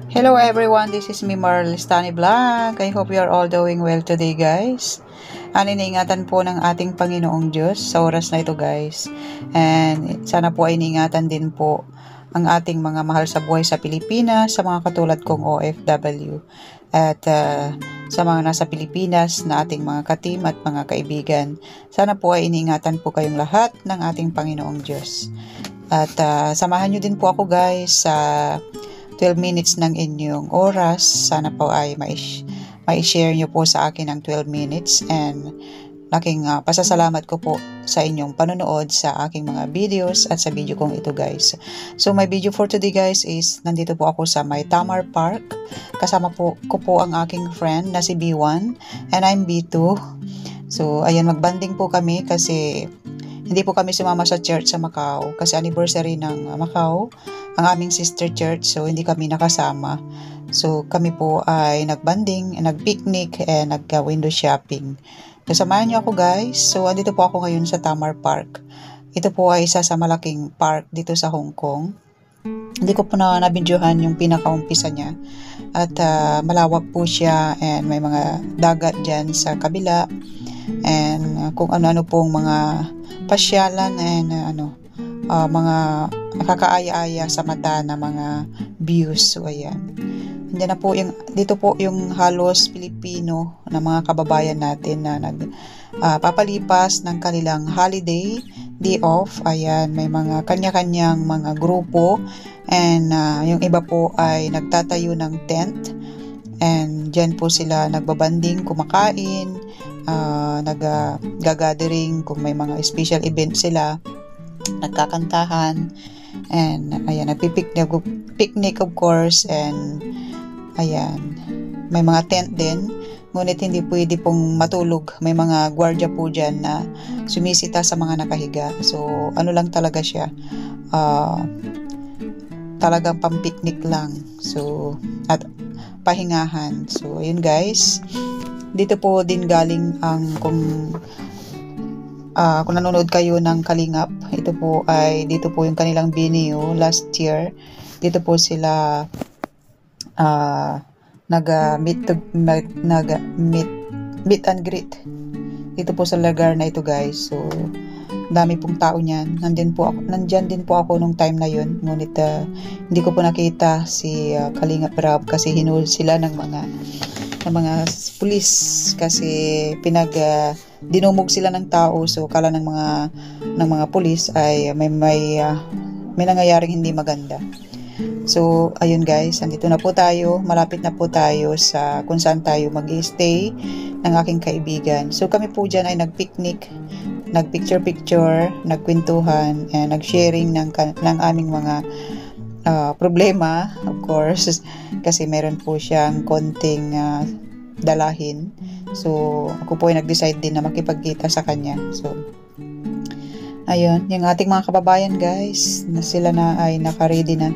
Hello everyone, this is me Marl Stani Vlog. I hope you are all doing well today guys. Iniingatan po ng ating Panginoong Diyos sa oras na ito guys. And sana po ay iniingatan din po ang ating mga mahal sa buhay sa Pilipinas, sa mga katulad kong OFW. At sa mga nasa Pilipinas na ating mga ka-team at mga kaibigan. Sana po ay iniingatan po kayong lahat ng ating Panginoong Diyos. At samahan nyo din po ako guys sa 12 minutes ng inyong oras. Sana po ay mai-share nyo po sa akin ang 12 minutes and laking pasasalamat ko po sa inyong panonood sa aking mga videos at sa video kong ito guys. So my video for today guys is nandito po ako sa may Tamar Park. Kasama po ko po ang aking friend na si B1 and I'm B2. So ayan, magbanding po kami kasi hindi po kami sumama sa church sa Macau kasi anniversary ng Macau ang aming sister church, so hindi kami nakasama. So kami po ay nagbanding, nagpicnic, and nag-window shopping. So samahan niyo ako guys. So andito po ako ngayon sa Tamar Park. Ito po ay isa sa malaking park dito sa Hong Kong. Hindi ko po na nabidyohan yung pinakaumpisa niya. At malawak po siya and may mga dagat dyan sa kabila. And kung ano-ano pong mga pasyalan and mga nakakaaya-aya sa mata na mga views. So ayan. Diyan na po dito po yung halos Pilipino na mga kababayan natin na papalipas ng kanilang holiday, day off. Ayan, may mga kanya-kanyang mga grupo and yung iba po ay nagtatayo ng tent and diyan po sila nagbabanding, kumakain, nag-gathering kung may mga special event sila, nagkakantahan, and ayan, nagpipicnic of course, and ayan, may mga tent din, ngunit hindi pwede pong matulog, may mga gwardiya po dyan na sumisita sa mga nakahiga. So ano lang talaga siya, talagang pang-picnic lang, so at pahingahan. So ayun guys, dito po din galing ang kung nanonood kayo ng Kalingap, dito po yung kanilang venue last year. Dito po sila meet and greet dito po sa lugar na ito guys. So dami pong tao niyan. Nandyan din po ako nung time na yun, ngunit hindi ko po nakita si Kalingap Rab kasi hinul sila ng mga pulis kasi dinumog sila ng tao. So kala ng mga pulis ay may nangyayaring hindi maganda. So ayun guys, andito na po tayo, malapit na po tayo sa kung saan tayo mag-stay ng aking kaibigan. So kami po dyan ay nagpicnic, nagpicture-picture, nagkwentuhan, and nagsharing ng aming mga problema, of course, kasi meron po siyang konting dalahin. So ako po ay nag-decide din na makipagkita sa kanya. So ayun, yung ating mga kababayan guys, na sila na ay naka-ready na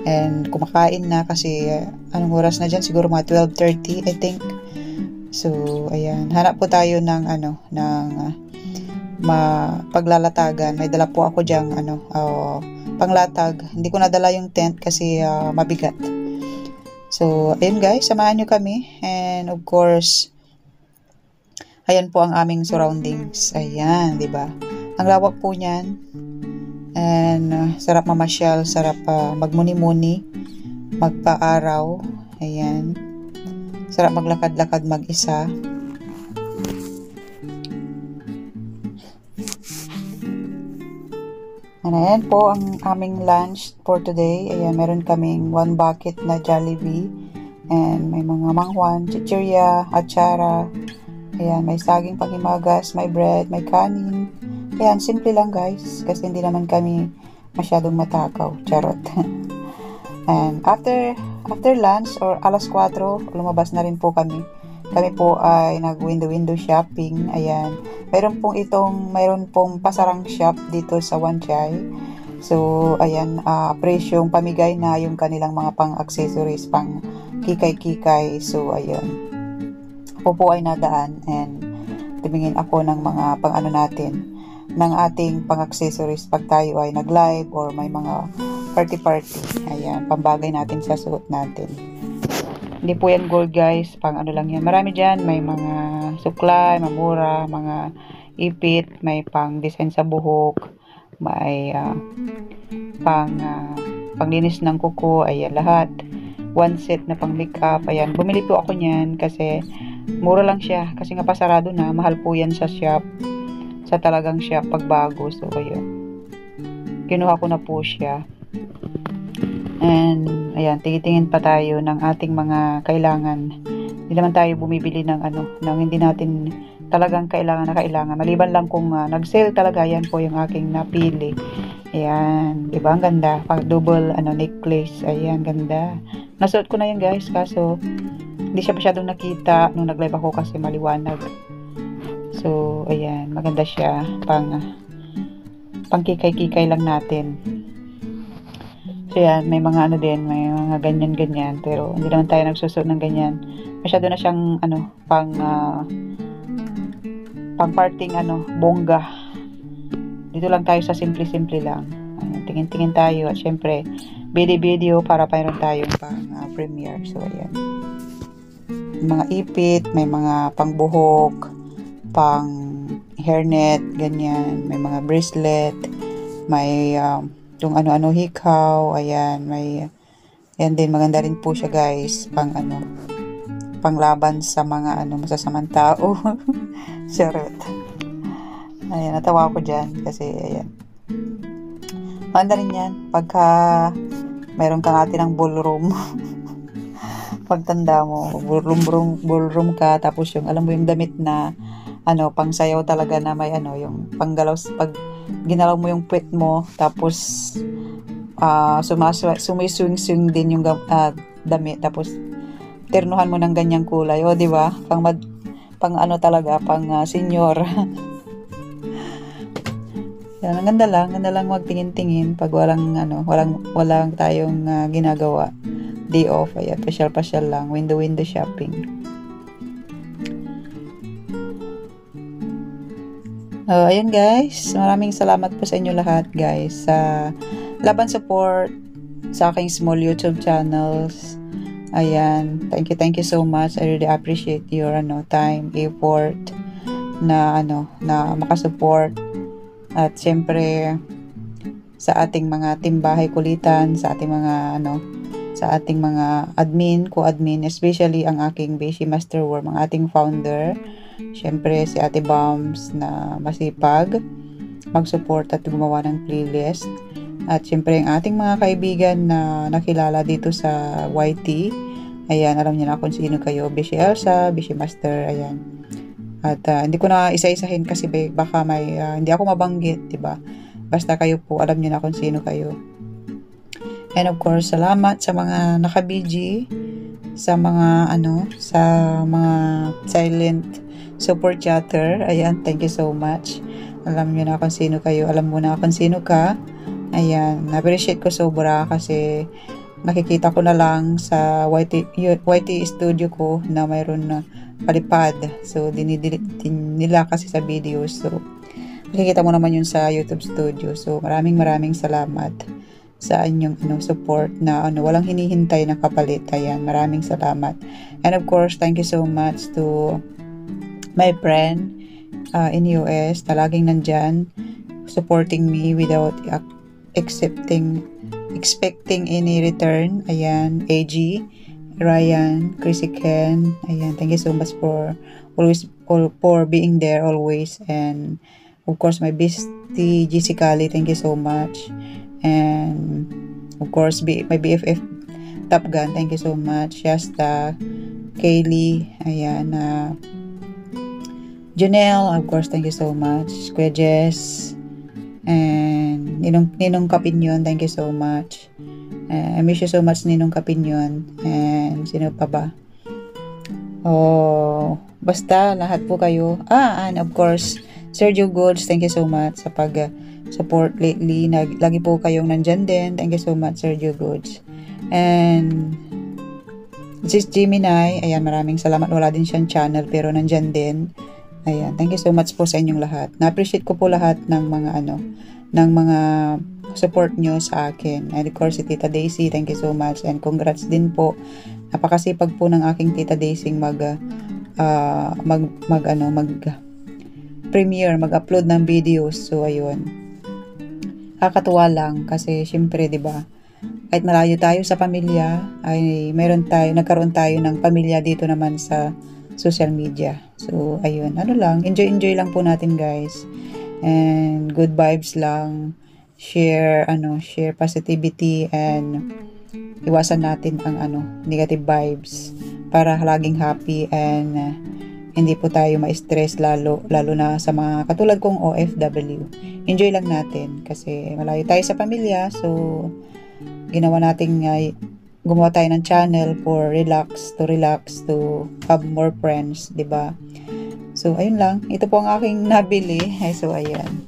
and kumakain na kasi anong oras na dyan? Siguro mga 12:30 I think. So ayan, hanap po tayo ng paglalatagan. May dala po ako dyang panglatag. Hindi ko nadala yung tent kasi mabigat. So ayun guys, samahan nyo kami, and of course ayan po ang aming surroundings. Ayan, di ba? Ang lawak po niyan. And sarap mamasyal, sarap magmuni-muni, magpa-araw. Ayan. Sarap maglakad-lakad mag-isa. And ayan po ang aming lunch for today. Ayan, meron kaming 1 bucket na Jollibee. And may mga mangwan, chichirya, atsara. Ayan, may saging panghimagas, may bread, may kanin. Ayan, simple lang guys, kasi hindi naman kami masyadong matakaw. Charot. And after lunch or alas 4, lumabas na rin po kami. Kami po ay nag-window shopping. Ayan. Mayroon pong pasarang shop dito sa Wan Chai. So, ayan, presyong pamigay na yung kanilang mga pang-accessories, pang kikay-kikay. So, ayan. Ako po ay nadaan and tumingin ako ng mga pang-ano natin, ng ating pang-accessories pag tayo ay nag-live or may mga party-party. Ayan, pambagay natin sa suot natin. Hindi po yan gold guys, pang ano lang yan. Marami dyan, may mga suklay, mamura, mga ipit, may pang design sa buhok, may panglinis ng kuko, ayan lahat. One set na pang makeup, ayan. Bumili po ako niyan kasi mura lang siya, kasi nga pasarado na, mahal po yan sa shop, sa talagang shop pag bago. So ayun, kinuha ko na po siya. And ayan, tingin pa tayo ng ating mga kailangan. Hindi naman tayo bumibili ng ng hindi natin talagang kailangan. Maliban lang kung nag-sale talaga, yan po yung aking napili. Ayan, diba? Ang ganda. Pag double necklace. Ayan, ganda. Nasuot ko na yan guys, kaso hindi siya masyadong nakita nung nag-live ako kasi maliwanag. So, ayan, maganda siya. Pang kikay-kikay lang natin. So, yan, may mga din, may mga ganyan-ganyan. Pero, hindi naman tayo nagsusuot ng ganyan. Masyado na siyang, pang parting, bongga. Dito lang tayo sa simple-simple lang. Tingin-tingin tayo. At syempre, video para mayroon tayong pang premiere. So, ayan. Mga ipit, may mga pangbuhok, pang hairnet, ganyan. May mga bracelet, may yung ano-ano hikaw, ayan, may yan din, maganda rin po siya guys, panglaban sa mga masasamang tao. Charot. Ayan, natawa ko dyan kasi ayan, maganda rin yan pagka mayroon kang ng ballroom. Pagtanda mo, ballroom ka, tapos yung alam mo yung damit na pang sayaw talaga na may yung panggalaw, pag ginalaw mo yung puwet mo, tapos sumiswing din yung damit, tapos ternuhan mo ng ganyang kulay, o di ba? Pang talaga, pang senior. Yan, ang ganda lang magtingin-tingin pag walang tayong ginagawa. Day off, ayan, pasyal lang, window shopping. Ayan guys, maraming salamat po sa inyo lahat guys sa laban support sa aking small YouTube channels. Ayan, thank you so much. I really appreciate your time, effort na makasupport. At syempre sa ating mga timbahay kulitan, sa ating mga sa ating mga co-admin, especially ang aking Beshi Master Worm, ang ating founder. Syempre si Ate Bombs na masipag mag-support at gumawa ng playlist. At syempre ang ating mga kaibigan na nakilala dito sa YT. Ayan, alam niyo na kung sino kayo. Beshi Elsa, Beshi Master, ayan. At hindi ko na isa-isahin kasi baka may hindi ako mabanggit, diba? Basta kayo po, alam niyo na kung sino kayo. And of course, salamat sa mga naka-BG, sa mga sa mga silent support chatter. Ayan, thank you so much. Alam niyo na kung sino kayo, alam mo na kung sino ka. Ayan, na-appreciate ko sobra kasi nakikita ko na lang sa YT studio ko na mayroon na palipad. So, dinidelete nila kasi sa videos. So, nakikita mo naman yun sa YouTube studio. So, maraming salamat sa inyong support na walang hinihintay na kapalit. Ayan, maraming salamat. And of course, thank you so much to my friend in US na laging nandyan supporting me without expecting any return. Ayan, AG, Ryan, Chrissy Ken, ayan, thank you so much for being there always. And of course my bestie GC Kali, thank you so much. And of course my BFF Top Gun, thank you so much. Shasta, Kaylee, ayan, Janelle, of course, thank you so much. Kuya Jess, and Ninong Kapinyon, thank you so much. I miss you so much, Ninong Kapinyon. And sino pa ba? Basta lahat po kayo. And of course Sergio Goods, thank you so much sa pag-support lately. Lagi po kayong nandyan din. Thank you so much, Sergio Goods. And Sis Gemini, ayan, maraming salamat. Wala din siyang channel pero nandyan din. Ayan, thank you so much po sa inyong lahat. Na-appreciate ko po lahat ng mga ng mga support nyo sa akin. And of course, si Tita Daisy, thank you so much. And congrats din po. Napakasipag po ng aking Tita Daisy premiere, mag-upload ng videos. So, ayun. Kakatuwa lang kasi syempre, 'di ba? Kahit malayo tayo sa pamilya, ay nagkaroon tayo ng pamilya dito naman sa social media. So, ayun, enjoy lang po natin, guys. And good vibes lang. Share positivity and iwasan natin ang negative vibes para laging happy and hindi po tayo ma-stress lalo na sa mga katulad kong OFW. Enjoy lang natin kasi malayo tayo sa pamilya. So, gumawa tayo ng channel for relax, to have more friends, 'di ba? So, ayun lang. Ito po ang aking nabili. So, ayan.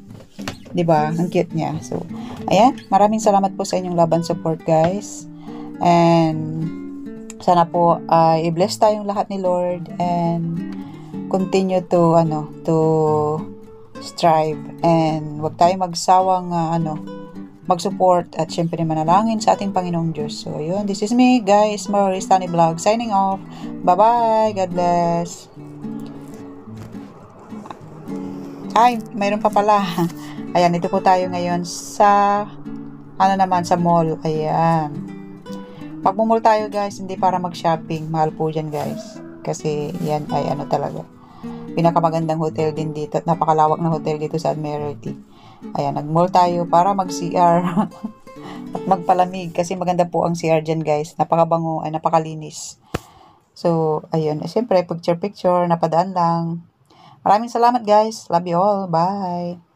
'Di ba? Ang cute niya. So, ayan. Maraming salamat po sa inyong love and support, guys. And sana po i-bless tayong lahat ni Lord and continue to strive and wag tayong magsawang mag-support at syempre manalangin sa ating Panginoong Diyos. So, ayun. This is me, guys. Marlistani Vlog signing off. Bye-bye. God bless. Ay, mayroon pa pala. Ayan, ito po tayo ngayon sa sa mall. Ayan. Pag mall tayo, guys, hindi para mag-shopping. Mahal po dyan, guys. Kasi yan ay talaga. Pinakamagandang hotel din dito. Napakalawak na hotel dito sa Admiralty. Ayan, nag-mall tayo para mag-CR. At magpalamig. Kasi maganda po ang CR dyan, guys. Napakabango, ay napakalinis. So, ayun. Siyempre, picture, napadaan lang. Maraming salamat, guys. Love you all. Bye.